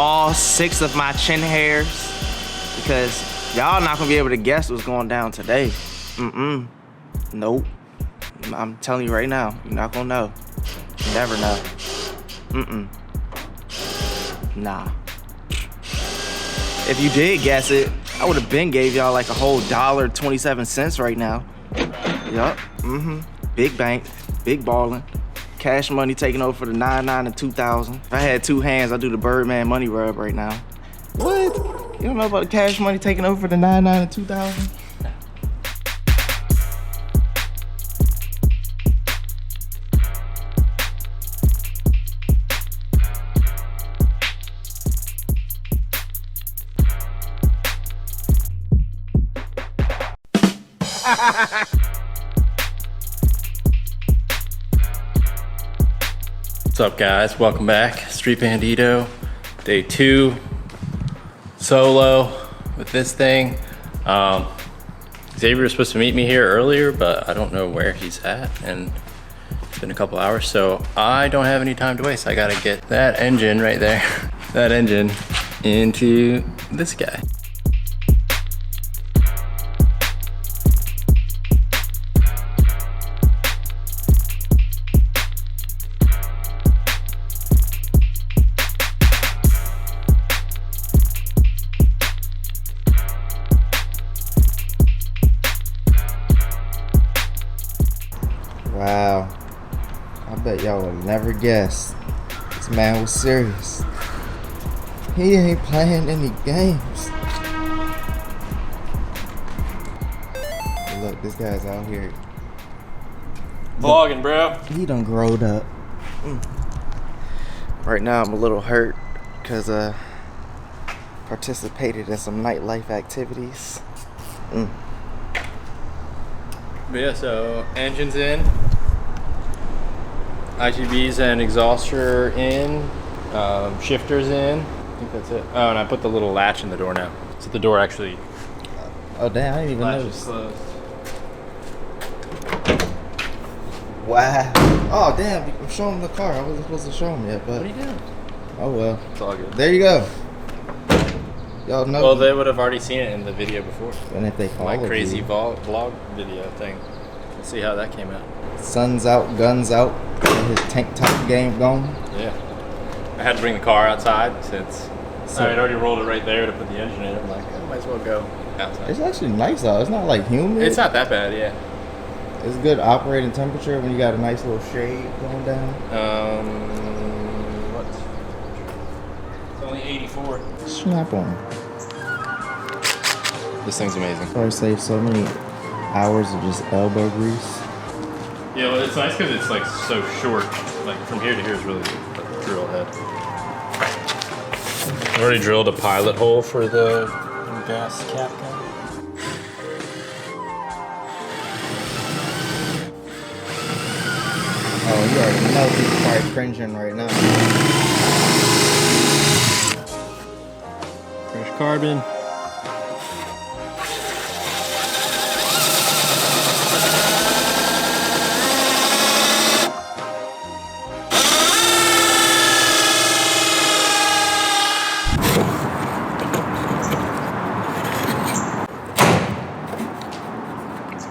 all 6 of my chin hairs because y'all not gonna be able to guess what's going down today. Nope. I'm telling you right now, you're not gonna know. You never know. Nah. If you did guess it, I would have been gave y'all like a whole $1.27 right now. Yup. Big bank, big ballin'. Cash money taking over for the 99 and 2000. If I had 2 hands, I'd do the Birdman money rub right now. What? You don't know about the cash money taking over for the 99 and 2000? What's up, guys? Welcome back. Street Bandito, day 2, solo with this thing. Xavier was supposed to meet me here earlier, but I don't know where he's at, and it's been a couple hours, so I don't have any time to waste. I gotta get that engine right there, that engine into this guy. Wow, I bet y'all would never guess this man was serious. He ain't playing any games. Look, this guy's out here. Vlogging, bro. He done growed up. Right now I'm a little hurt because participated in some nightlife activities. But yeah, so engine's in, IGBs and exhauster in, shifter's in. I think that's it. Oh, and I put the little latch in the door now. So the door actually. Oh damn, I didn't even latch notice. is closed. Wow. Oh damn, I'm showing him the car. I wasn't supposed to show him yet, but. What are you doing? Oh well. It's all good. There you go. Y'all know. Well, they would have already seen it in the video before. And if they follow My crazy you. vlog video thing. Let's see how that came out. Sun's out, guns out, his tank top game going. Yeah. I had to bring the car outside since I had already rolled it right there to put the engine in. I'm like, I might as well go outside. It's actually nice out. It's not like humid. It's not that bad, yeah. It's good operating temperature when you got a nice little shade going down. What? It's only 84. Snap on. This thing's amazing. So I save so many hours of just elbow grease. Yeah, well, it's nice because it's like so short. Like from here to here is really good. Like, drill head. I've already drilled a pilot hole for the gas cap gun. Oh, you already know he's probably cringing right now. Fresh carbon.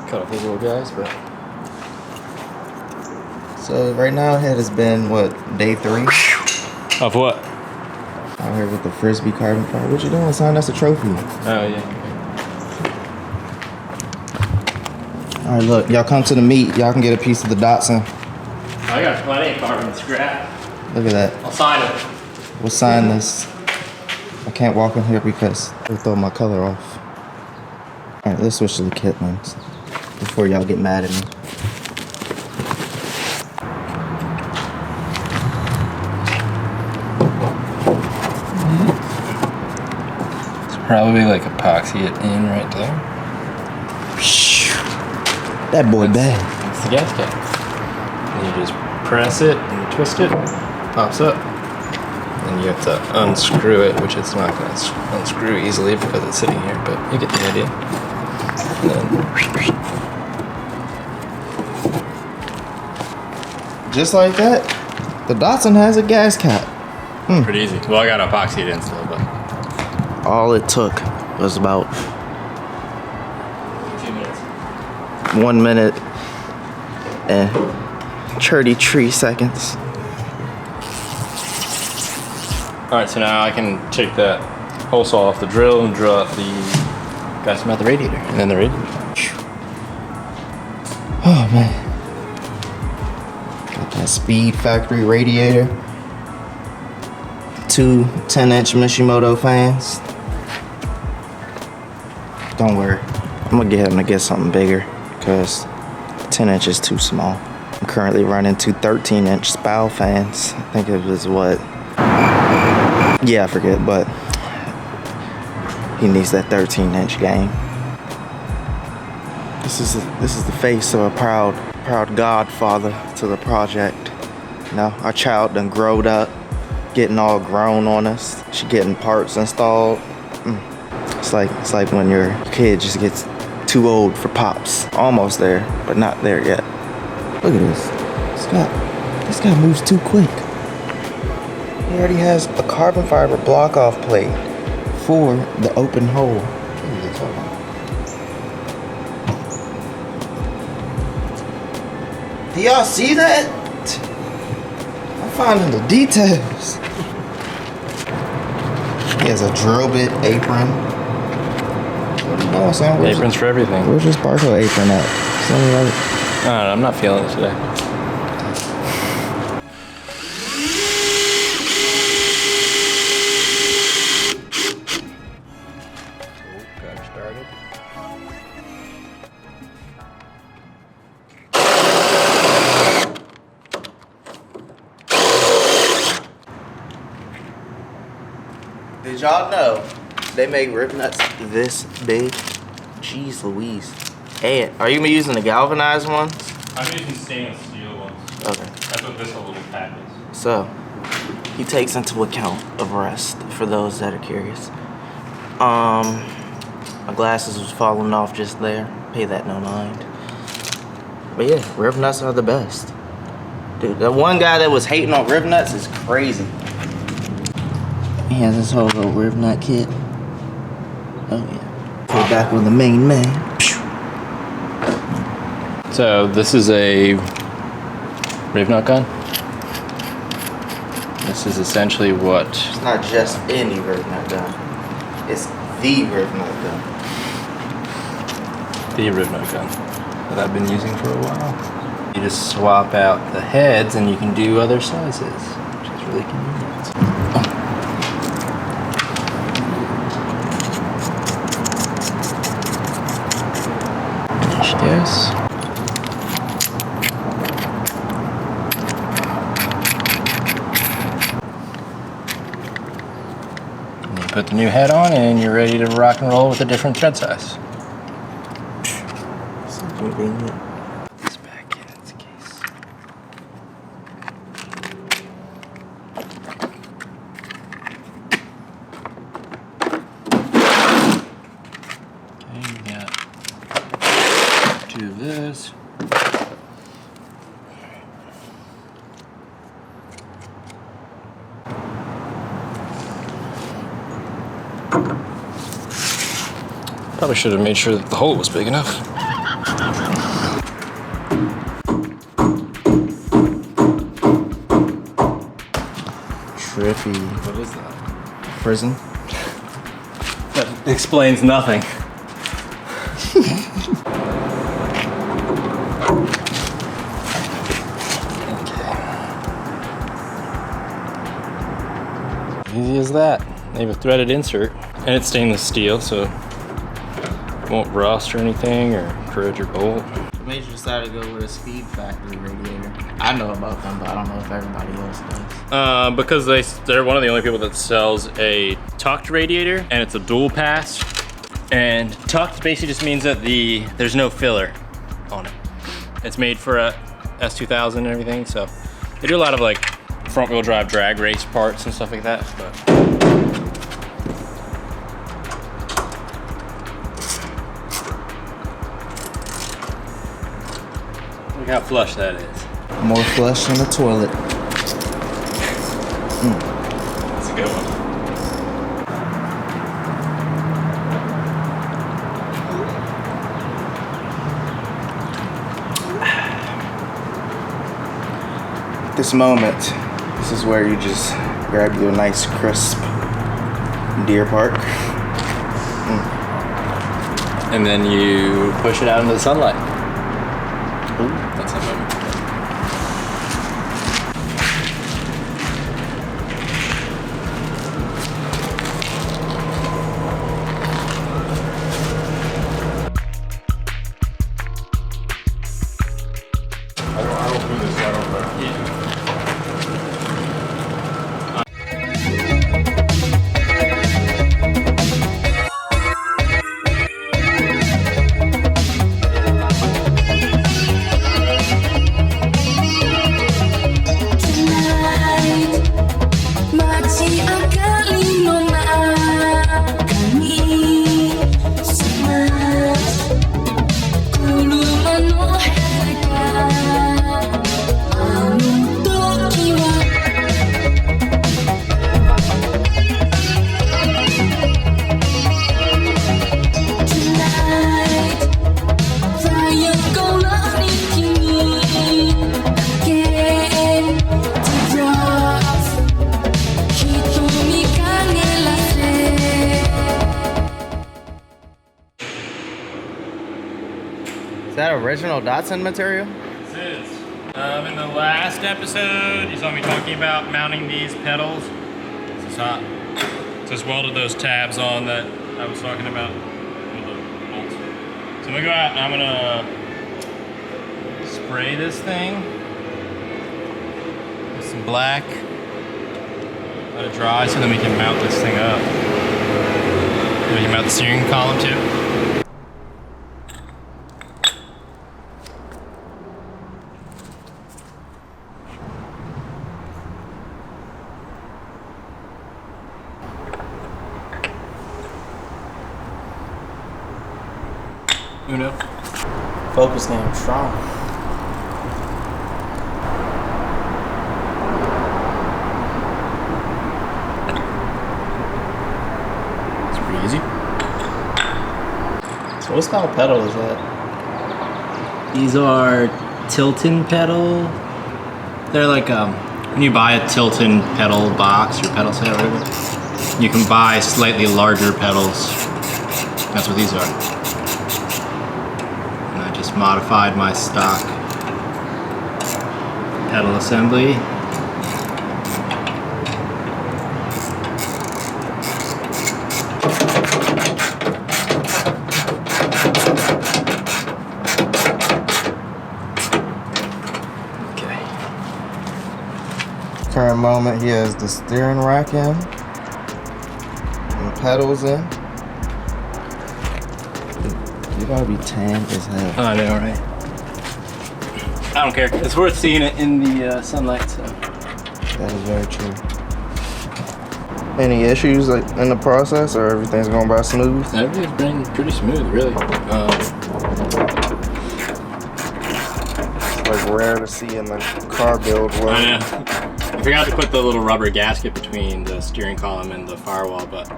Cut off these little guys, but. So right now it has been, what, day 3? Of what? Out here with the Frisbee carbon fiber. What you doing, son? That's a trophy. Oh, yeah. All right, look, y'all come to the meet. Y'all can get a piece of the Datsun. I got plenty of carbon scrap. Look at that. I'll sign it. We'll sign this. I can't walk in here because it'll throw my color off. All right, let's switch to the Kitlins before y'all get mad at me. Probably like epoxy it in right there. That boy bad. It's the gas cap. And you just press it and you twist it, pops up. And you have to unscrew it, which it's not going to unscrew easily because it's sitting here, but you get the idea. And then, just like that, the Datsun has a gas cap. Pretty easy. Well, I got epoxy it in still, but. All it took was about 2 minutes. 1 minute and 33 seconds. All right, so now I can take that hole saw off the drill and drill out the guys about the radiator, and then the radiator. Oh man. Got that Speed Factory radiator. 2 10-inch Mishimoto fans. Don't worry. I'm gonna get him to get something bigger because 10 inch is too small. I'm currently running 2 13-inch spow fans. I think it was what? Yeah, I forget, but he needs that 13-inch game. This is the face of a proud godfather to the project. You know, our child done growed up, getting all grown on us. She getting parts installed. It's like when your kid just gets too old for pops. Almost there, but not there yet. Look at this. This guy moves too quick. He already has a carbon fiber block off plate for the open hole. Look at this. Hold on. Do y'all see that? I'm finding the details. He has a drill bit apron. What are you doing, Sam? Aprons for everything. Where's your sparkle apron at? Something like. I don't know, I'm not feeling it today. Got her started. Did y'all know they make rib nuts this big? Jeez Louise. And are you using the galvanized ones? I'm using stainless steel ones. Okay. That's what this little pack is. So, he takes into account of rest for those that are curious. My glasses was falling off just there. Pay that no mind. But yeah, rib nuts are the best. Dude, the one guy that was hating on rib nuts is crazy. He has his whole little rib nut kit. Oh yeah. Go back with the main man. So this is a rib nut gun. This is essentially what. It's not just any rib nut gun. It's the rib nut gun. The rib nut gun that I've been using for a while. You just swap out the heads and you can do other sizes, which is really convenient. Yes. And you put the new head on and you're ready to rock and roll with a different thread size. So convenient. This back in its case. Okay, you got 2 of this. Probably should have made sure that the hole was big enough. Trippy. What is that? Prison. That explains nothing. Easy as that. They have a threaded insert, and it's stainless steel, so it won't rust or anything or corrode your bolt. What made you decide to go with a Speed Factory radiator? I know about them, but I don't know if everybody else does. Because they're one of the only people that sells a tucked radiator, and it's a dual pass. And tucked basically just means that there's no filler on it. It's made for a S2000 and everything, so they do a lot of like front wheel drive drag race parts and stuff like that. But look how flush that is. More flush than the toilet. a good one. This moment, this is where you just grab you a nice crisp Deer Park. And then you push it out into the sunlight. Ooh, that's that moment. I don't do this, I don't know. Yeah. Is that original Datsun material? This is. In the last episode, you saw me talking about mounting these pedals. This is hot. Just welded those tabs on that I was talking about with the bolts. So I'm gonna go out and I'm gonna spray this thing with some black. Let it dry so then we can mount this thing up. We can mount the steering column too. Uno. Focus game strong. It's pretty easy. So what style pedal is that? These are Tilton pedal. They're like when you buy a Tilton pedal box or pedal set or whatever, you can buy slightly larger pedals. That's what these are. And I just modified my stock pedal assembly. Current moment, he has the steering rack in and pedals in. You gotta be tan as hell. I know, right? I don't care. It's worth seeing it in the sunlight. So. That is very true. Any issues like in the process, or everything's going by smooth? Everything's been pretty smooth, really. It's like rare to see in the car build world. I know. I forgot to put the little rubber gasket between the steering column and the firewall, but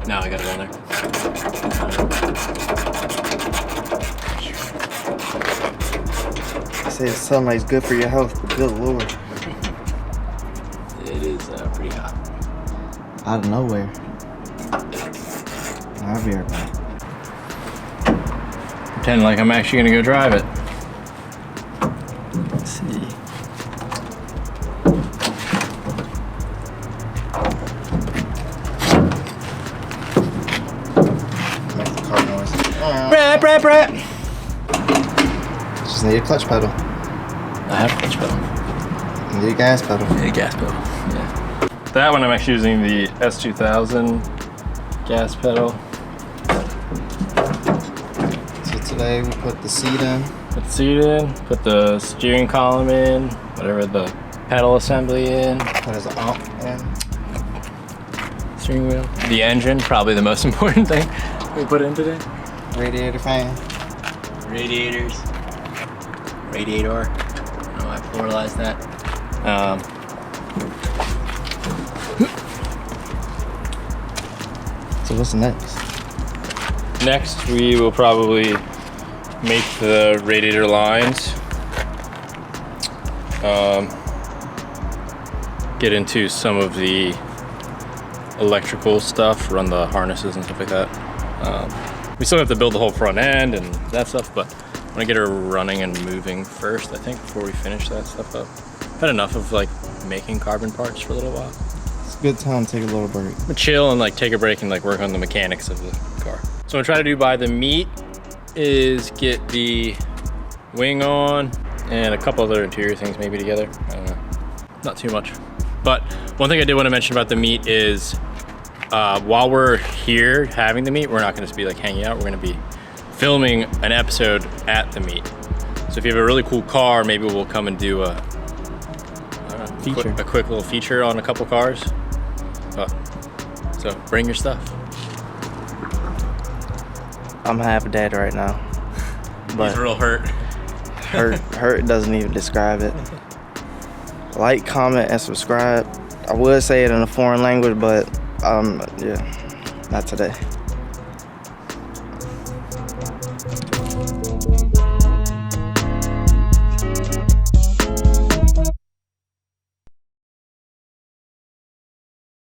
now I got it on there. They say sunlight's good for your health, but good lord. It is pretty hot. Out of nowhere. I'll be right back. Pretend like I'm actually gonna go drive it. Let's see. Make the car noise. Brap. Just need a clutch pedal. I have a clutch pedal. You need a gas pedal. Yeah, gas pedal. Yeah. That one I'm actually using the S2000 gas pedal. So today we put the seat in. Put the seat in, put the steering column in, whatever the pedal assembly in, Put his amp in. steering wheel. The engine, probably the most important thing we put in today. Radiator fan. Radiator. I don't know why I pluralized that. So what's next? Next, we will probably make the radiator lines. Get into some of the electrical stuff, run the harnesses and stuff like that. We still have to build the whole front end and that stuff, but I want to get her running and moving first, I think, before we finish that stuff up. I've had enough of like making carbon parts for a little while. It's a good time to take a little break. I'm chill and like take a break and like work on the mechanics of the car. So I'm gonna try to do by the meat is get the wing on and a couple other interior things maybe together. I don't know, not too much. But one thing I did want to mention about the meet is while we're here having the meet, we're not going to just be like hanging out. We're going to be filming an episode at the meet. So if you have a really cool car, maybe we'll come and do a quick little feature on a couple cars. So bring your stuff. I'm half dead right now. But He's real hurt. hurt doesn't even describe it. Like, comment, and subscribe. I would say it in a foreign language, but yeah, not today.